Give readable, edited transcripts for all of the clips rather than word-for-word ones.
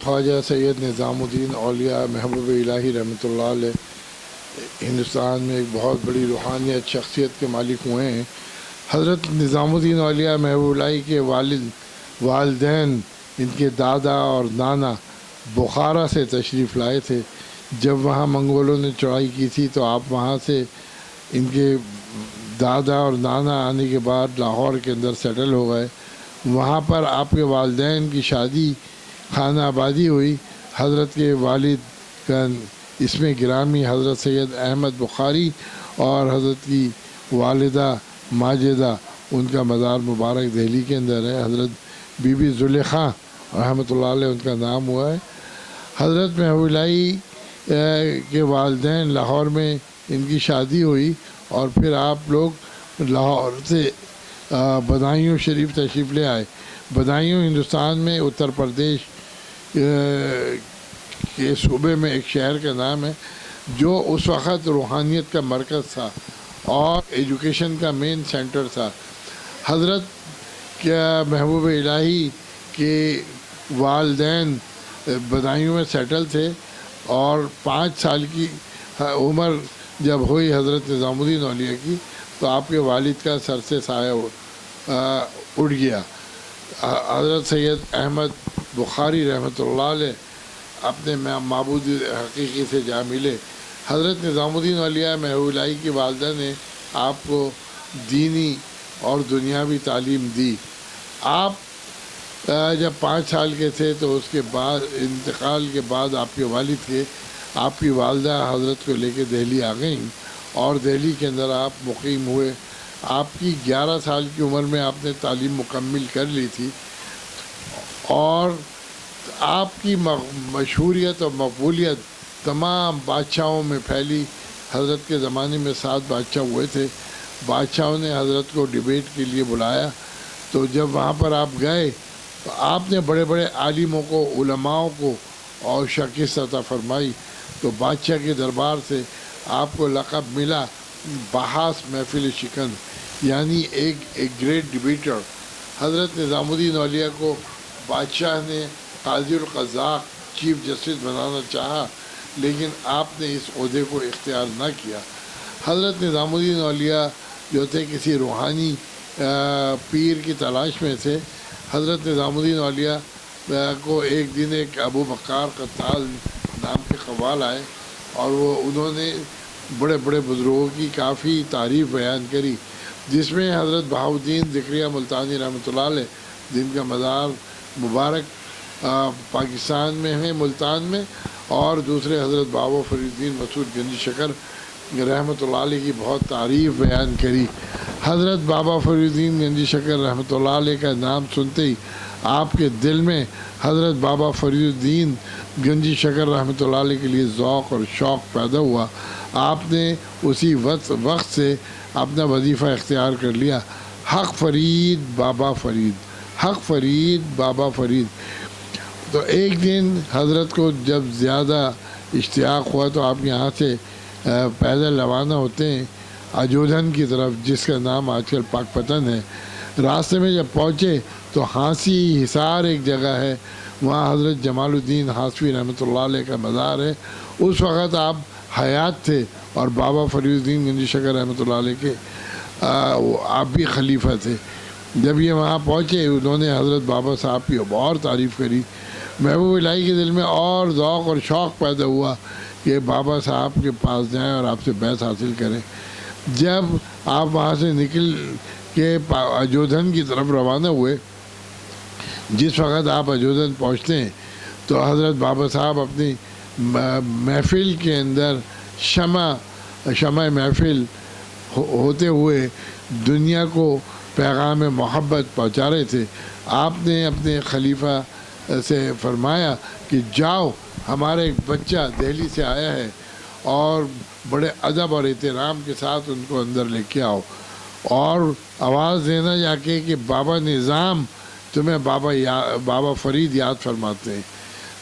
خواجہ سید نظام الدین اولیاء محبوب الہی رحمۃ اللہ علیہ ہندوستان میں ایک بہت بڑی روحانیت شخصیت کے مالک ہوئے ہیں۔ حضرت نظام الدین اولیاء محبوب الہی کے والدین ان کے دادا اور نانا بخارا سے تشریف لائے تھے۔ جب وہاں منگولوں نے چڑھائی کی تھی تو آپ وہاں سے ان کے دادا اور نانا آنے کے بعد لاہور کے اندر سیٹل ہو گئے۔ وہاں پر آپ کے والدین کی شادی خانہ آبادی ہوئی۔ حضرت کے والد کا اسم گرامی حضرت سید احمد بخاری اور حضرت کی والدہ ماجدہ، ان کا مزار مبارک دہلی کے اندر ہے۔ حضرت بی بی زلیخا رحمۃ اللہ علیہ ان کا نام ہوا ہے۔ حضرت محبوب الہی کے والدین لاہور میں ان کی شادی ہوئی اور پھر آپ لوگ لاہور سے بدایوں شریف تشریف لے آئے۔ بدایوں ہندوستان میں اتر پردیش کے صوبے میں ایک شہر کا نام ہے جو اس وقت روحانیت کا مرکز تھا اور ایجوکیشن کا مین سینٹر تھا۔ حضرت کیا محبوب الہی کے والدین بدایوں میں سیٹل تھے اور 5 سال کی عمر جب ہوئی حضرت نظام الدین اولیاء کی تو آپ کے والد کا سر سے سایہ اڑ گیا۔ حضرت سید احمد بخاری رحمۃ اللہ علیہ اپنے معبود حقیقی سے جا ملے۔ حضرت نظام الدین اولیاء محبوب الہی کی والدہ نے آپ کو دینی اور دنیاوی تعلیم دی۔ آپ جب 5 سال کے تھے تو اس کے بعد انتقال کے بعد آپ کے والد کے آپ کی والدہ حضرت کو لے کے دہلی آ گئیں اور دہلی کے اندر آپ مقیم ہوئے۔ آپ کی 11 سال کی عمر میں آپ نے تعلیم مکمل کر لی تھی اور آپ کی مشہوریت اور مقبولیت تمام بادشاہوں میں پھیلی۔ حضرت کے زمانے میں 7 بادشاہ ہوئے تھے۔ بادشاہوں نے حضرت کو ڈیبیٹ کے لیے بلایا تو جب وہاں پر آپ گئے تو آپ نے بڑے بڑے عالموں کو، علماؤں کو اور شکست عطا فرمائی تو بادشاہ کے دربار سے آپ کو لقب ملا بحاث محفل شکن، یعنی ایک گریٹ ڈیبیٹر۔ حضرت نظام الدین اولیاء کو بادشاہ نے قاضی القضاء چیف جسٹس بنانا چاہا لیکن آپ نے اس عہدے کو اختیار نہ کیا۔ حضرت نظام الدین اولیاء جو تھے کسی روحانی پیر کی تلاش میں تھے۔ حضرت نظام الدین اولیاء کو ایک دن ایک ابو بکار قتال نام کے قوال آئے اور انہوں نے بڑے بڑے بزرگوں کی کافی تعریف بیان کری، جس میں حضرت بہاؤالدین ذکریہ ملتانی رحمۃ اللہ علیہ جن کا مزار مبارک پاکستان میں ہے ملتان میں، اور دوسرے حضرت بابا فرید الدین مسعود گنجی شکر رحمۃ اللہ علیہ کی بہت تعریف بیان کری۔ حضرت بابا فرید الدین گنجی شکر رحمۃ اللہ علیہ کا نام سنتے ہی آپ کے دل میں حضرت بابا فرید الدین گنجی شکر رحمۃ اللہ علیہ کے لیے ذوق اور شوق پیدا ہوا۔ آپ نے اسی وقت سے اپنا وظیفہ اختیار کر لیا، حق فرید بابا فرید، حق فرید بابا فرید۔ تو ایک دن حضرت کو جب زیادہ اشتیاق ہوا تو آپ یہاں سے پیدل روانہ ہوتے ہیں اجودھن کی طرف، جس کا نام آج کل پاک پتن ہے۔ راستے میں جب پہنچے تو ہانسی حصار ایک جگہ ہے، وہاں حضرت جمال الدین ہاسوی رحمۃ اللہ علیہ کا مزار ہے۔ اس وقت آپ حیات تھے اور بابا فرید الدین گنجی شکر رحمۃ اللہ علیہ کے آپ بھی خلیفہ تھے۔ جب یہ وہاں پہنچے انہوں نے حضرت بابا صاحب کی اور تعریف کری۔ محبوب الہی کے دل میں اور ذوق اور شوق پیدا ہوا کہ بابا صاحب کے پاس جائیں اور آپ سے بیعت حاصل کریں۔ جب آپ وہاں سے نکل کے اجودھن کی طرف روانہ ہوئے، جس وقت آپ اجودھن پہنچتے ہیں تو حضرت بابا صاحب اپنی محفل کے اندر شمع محفل ہوتے ہوئے دنیا کو پیغام محبت پہنچا رہے تھے۔ آپ نے اپنے خلیفہ سے فرمایا کہ جاؤ، ہمارا ایک بچہ دہلی سے آیا ہے اور بڑے ادب اور احترام کے ساتھ ان کو اندر لے کے آؤ اور آواز دینا جا کے کہ بابا نظام تمہیں بابا فرید یاد فرماتے ہیں۔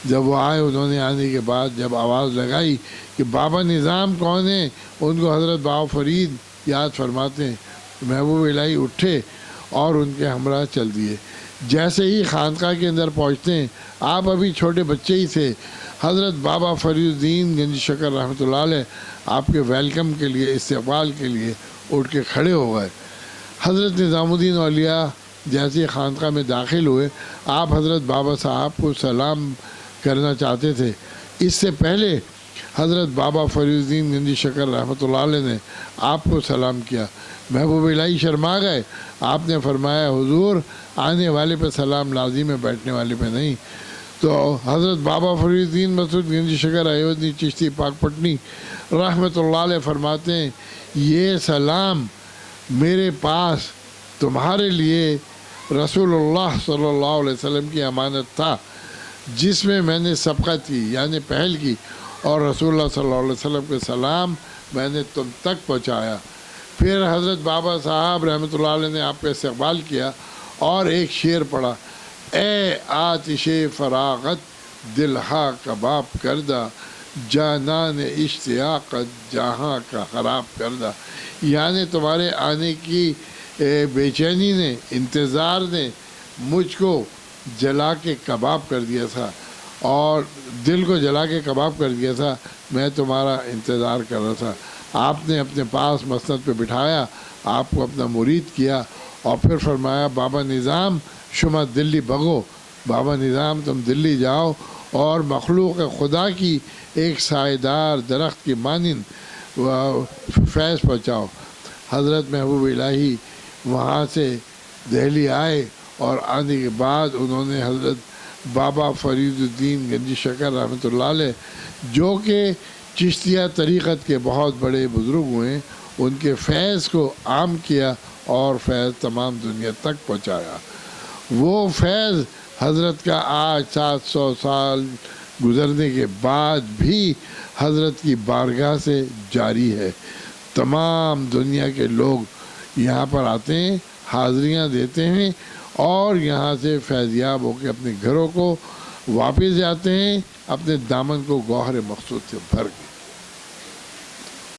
جب وہ آئے انہوں نے آنے کے بعد جب آواز لگائی کہ بابا نظام کون ہے، ان کو حضرت بابا فرید یاد فرماتے ہیں، محبوب الہی اٹھے اور ان کے ہمراہ چل دیے۔ جیسے ہی خانقاہ کے اندر پہنچتے ہیں، آپ ابھی چھوٹے بچے ہی تھے، حضرت بابا فرید الدین گنج شکر رحمۃ اللہ علیہ آپ کے ویلکم کے لیے، استقبال کے لیے اٹھ کے کھڑے ہو گئے۔ حضرت نظام الدین اولیاء جیسے خانقاہ میں داخل ہوئے، آپ حضرت بابا صاحب کو سلام کرنا چاہتے تھے۔ اس سے پہلے حضرت بابا فرید الدین گنجی شکر رحمۃ اللہ علیہ نے آپ کو سلام کیا۔ محبوب الہی شرما گئے، آپ نے فرمایا حضور آنے والے پہ سلام لازم ہے، بیٹھنے والے پہ نہیں۔ تو حضرت بابا فرید الدین مسعود گنجی شکر ایودی چشتی پاک پٹنی رحمۃ اللہ علیہ فرماتے ہیں، یہ سلام میرے پاس تمہارے لیے رسول اللہ صلی اللہ علیہ وسلم کی امانت تھا، جس میں میں نے سبقت کی یعنی پہل کی، اور رسول اللہ صلی اللہ علیہ وسلم کے سلام میں نے تم تک پہنچایا۔ پھر حضرت بابا صاحب رحمۃ اللہ علیہ نے آپ کا استقبال کیا اور ایک شعر پڑھا، اے آتش فراغت دلہا کباب کردہ، جانان اشتیاقت جہاں کا خراب کردہ، یعنی تمہارے آنے کی بے چینی نے، انتظار نے مجھ کو جلا کے کباب کر دیا تھا، اور دل کو جلا کے کباب کر دیا تھا، میں تمہارا انتظار کر رہا تھا۔ آپ نے اپنے پاس مسند پہ بٹھایا، آپ کو اپنا مرید کیا، اور پھر فرمایا بابا نظام شما دلی بگو، بابا نظام تم دلی جاؤ اور مخلوق خدا کی ایک سائیدار درخت کی مانند فیض پہنچاؤ۔ حضرت محبوب الہی وہاں سے دہلی آئے، اور آنے کے بعد انہوں نے حضرت بابا فرید الدین گنجی شکر رحمۃ اللہ علیہ، جو کہ چشتیہ طریقت کے بہت بڑے بزرگ ہوئے، ان کے فیض کو عام کیا اور فیض تمام دنیا تک پہنچایا۔ وہ فیض حضرت کا آج 700 سال گزرنے کے بعد بھی حضرت کی بارگاہ سے جاری ہے۔ تمام دنیا کے لوگ یہاں پر آتے ہیں، حاضریاں دیتے ہیں، اور یہاں سے فیضیاب ہو کے اپنے گھروں کو واپس جاتے ہیں، اپنے دامن کو گوہر مقصود سے بھر کے۔